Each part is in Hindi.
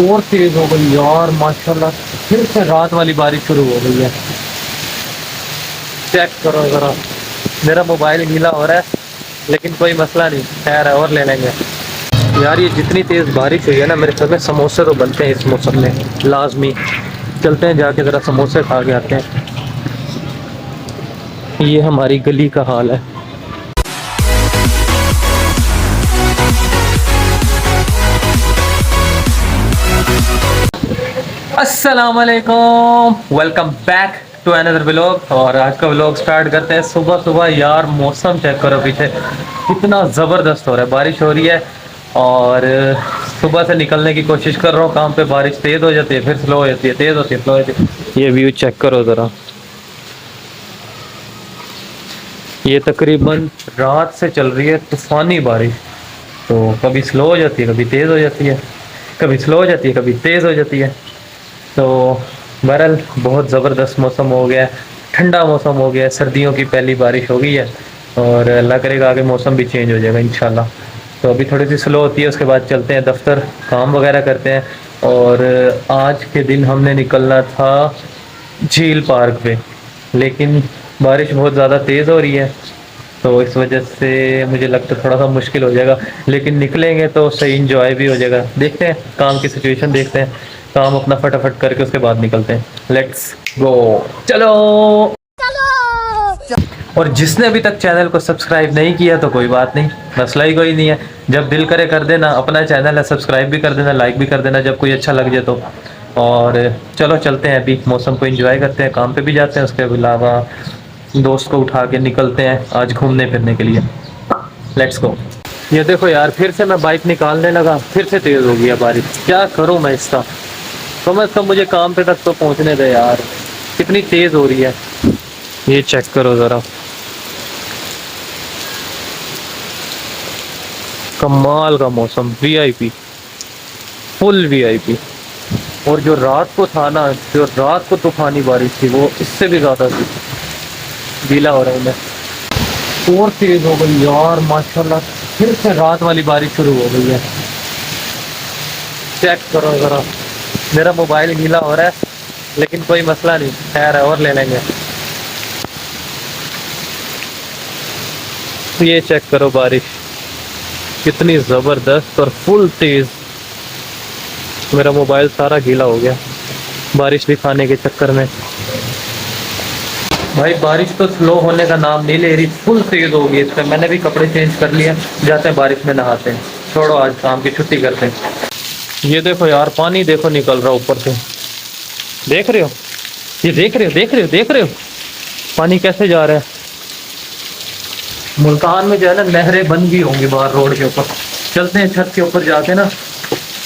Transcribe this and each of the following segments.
और तेज हो गई यार माशाल्लाह। फिर से रात वाली बारिश शुरू हो गई है। चेक करो जरा, मेरा मोबाइल गीला हो रहा है लेकिन कोई मसला नहीं, खैर है, और ले लेंगे। यार ये जितनी तेज बारिश हुई है ना, मेरे ख्याल में समोसे तो बनते हैं इस मौसम में लाजमी। चलते हैं जाके ज़रा समोसे खा के आते हैं। ये हमारी गली का हाल है। अस्सलाम वालेकुम, welcome back to another vlog. और आज का व्लॉग स्टार्ट करते हैं सुबह सुबह। यार मौसम चेक करो पीछे, कितना ज़बरदस्त हो रहा है, बारिश हो रही है। और सुबह से निकलने की कोशिश कर रहा हूँ काम पे, बारिश तेज़ हो जाती है फिर स्लो हो जाती है, तेज़ होती है स्लो हो जाती है। ये व्यू चेक करो ज़रा, ये तकरीबन रात से चल रही है तूफ़ानी बारिश। तो कभी स्लो हो जाती है, कभी तेज़ हो जाती है, कभी स्लो हो जाती है, कभी तेज़ हो जाती है। तो बहरहाल बहुत ज़बरदस्त मौसम हो गया है, ठंडा मौसम हो गया है, सर्दियों की पहली बारिश हो गई है। और अल्लाह करेगा आगे मौसम भी चेंज हो जाएगा इंशाल्लाह। तो अभी थोड़ी सी स्लो होती है, उसके बाद चलते हैं दफ्तर, काम वगैरह करते हैं। और आज के दिन हमने निकलना था झील पार्क पे, लेकिन बारिश बहुत ज़्यादा तेज़ हो रही है, तो इस वजह से मुझे लगता है थोड़ा सा मुश्किल हो जाएगा। लेकिन निकलेंगे तो सही इंजॉय भी हो जाएगा। देखते हैं काम की सिचुएशन, देखते हैं काम अपना फटाफट करके उसके बाद निकलते हैं। लेट्स गो, चलो। और जिसने अभी तक चैनल को सब्सक्राइब नहीं किया तो कोई बात नहीं, मसला ही कोई नहीं है। जब दिल करे कर देना, अपना चैनल है, सब्सक्राइब भी कर देना, लाइक भी कर देना जब कोई अच्छा लग जाए तो। और चलो चलते हैं, अभी मौसम को एंजॉय करते हैं, काम पे भी जाते हैं, उसके अलावा दोस्त को उठा के निकलते हैं आज घूमने फिरने के लिए। Let's go. ये देखो यार, फिर से मैं बाइक निकालने लगा, फिर से तेज़ हो गया बारिश। क्या करूं मैं इसका, कम से कम मुझे काम पे तक तो पहुंचने दे यार, कितनी तेज़ हो रही है। ये चेक करो ज़रा, कमाल का मौसम, वीआईपी, फुल वीआईपी। और जो रात को था ना, जो रात को तूफानी बारिश थी, वो इससे भी ज़्यादा थी। गीला हो रहा हूँ मैं। और तेज़ हो गई यार माशाल्लाह। फिर से रात वाली बारिश शुरू हो गई है। चेक करो ज़रा, मेरा मोबाइल गीला हो रहा है लेकिन कोई मसला नहीं, खैर है, और ले लेंगे। तो ये चेक करो बारिश कितनी ज़बरदस्त और फुल तेज़। मेरा मोबाइल सारा गीला हो गया बारिश दिखाने के चक्कर में। भाई बारिश तो स्लो होने का नाम नहीं ले रही, फुल तेज़ हो गई इस पर। मैंने भी कपड़े चेंज कर लिए, जाते हैं बारिश में नहाते हैं। छोड़ो, आज शाम की छुट्टी करते हैं। ये देखो यार, पानी देखो निकल रहा ऊपर से, देख रहे हो? ये देख रहे हो, देख रहे हो, देख रहे हो पानी कैसे जा रहा है। मुल्तान में जो है ना, नहरें बन गई होंगी बाहर रोड के ऊपर। चलते हैं छत के ऊपर जाके ना,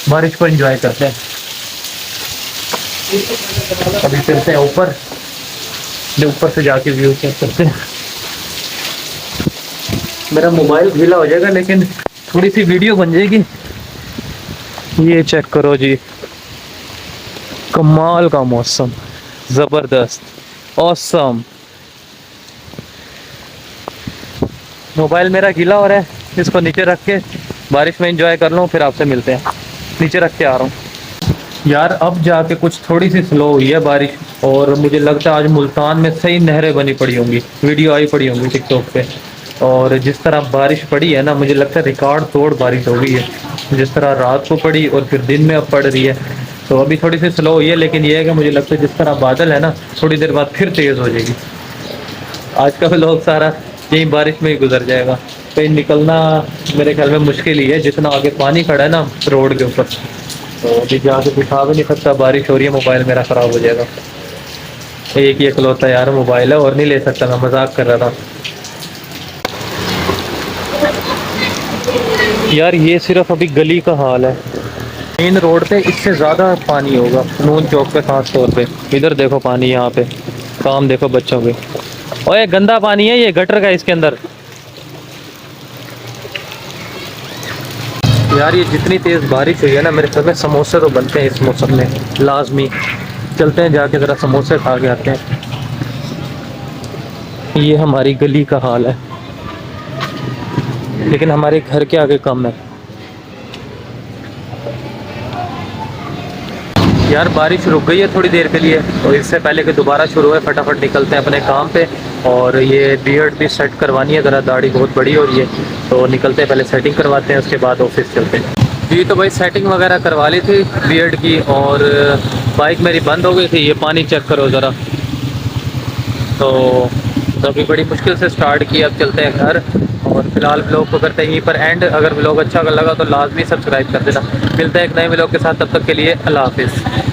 बारिश को एंजॉय करते हैं। अभी चलते हैं ऊपर, ऊपर से जाके व्यू चेक करते हैं। मेरा मोबाइल गीला हो जाएगा लेकिन थोड़ी सी वीडियो बन जाएगी। ये चेक करो जी, कमाल का मौसम, ज़बरदस्त, ऑसम। मोबाइल मेरा गीला हो रहा है, इसको नीचे रख के बारिश में एंजॉय कर लूँ, फिर आपसे मिलते हैं। नीचे रख के आ रहा हूँ यार। अब जाके कुछ थोड़ी सी स्लो हुई है बारिश, और मुझे लगता है आज मुल्तान में सही नहरें बनी पड़ी होंगी, वीडियो आई पड़ी होंगी टिकटॉक पे। और जिस तरह बारिश पड़ी है ना, मुझे लगता है रिकॉर्ड तोड़ बारिश हो गई है। जिस तरह रात को पड़ी और फिर दिन में अब पड़ रही है, तो अभी थोड़ी सी स्लो हुई है। लेकिन ये है कि मुझे लगता है जिस तरह बादल है ना, थोड़ी देर बाद फिर तेज़ हो जाएगी। आज का व्लॉग सारा यही बारिश में ही गुजर जाएगा। कहीं निकलना मेरे ख्याल में मुश्किल ही है, जितना आगे पानी खड़ा है ना रोड के ऊपर। तो अभी जाके दिखा भी नहीं सकता, बारिश हो रही है, मोबाइल मेरा ख़राब हो जाएगा। एक ही इकलौता यार मोबाइल है, और नहीं ले सकता, मैं मजाक कर रहा था यार। ये सिर्फ अभी गली का हाल है, मेन रोड पे इससे ज़्यादा पानी होगा, नून चौक पे खास तौर पे। इधर देखो पानी, यहाँ पे काम देखो बच्चों के। और ये गंदा पानी है, ये गटर का, इसके अंदर। यार ये जितनी तेज़ बारिश हुई है ना, मेरे ख्याल में समोसे तो बनते हैं इस मौसम में लाजमी। चलते हैं जाके ज़रा समोसे खा के आते हैं। ये हमारी गली का हाल है, लेकिन हमारे घर के आगे कम है। यार बारिश रुक गई है थोड़ी देर के लिए, तो इससे पहले कि दोबारा शुरू है फटाफट निकलते हैं अपने काम पे। और ये बियर्ड भी सेट करवानी है, ज़रा दाढ़ी बहुत बड़ी हो रही है, तो निकलते हैं, पहले सेटिंग करवाते हैं, उसके बाद ऑफिस चलते हैं। जी तो भाई सेटिंग वगैरह करवा ली थी बियर्ड की, और बाइक मेरी बंद हो गई थी। ये पानी चेक करो ज़रा। तो अभी बड़ी मुश्किल से स्टार्ट किया, अब चलते हैं घर। और फिलहाल व्लॉग को करते हैं यहीं पर एंड। अगर व्लॉग अच्छा लगा तो लाजमी सब्सक्राइब कर देना। मिलते हैं एक नए व्लॉग के साथ, तब तक के लिए अल्लाह हाफिज़।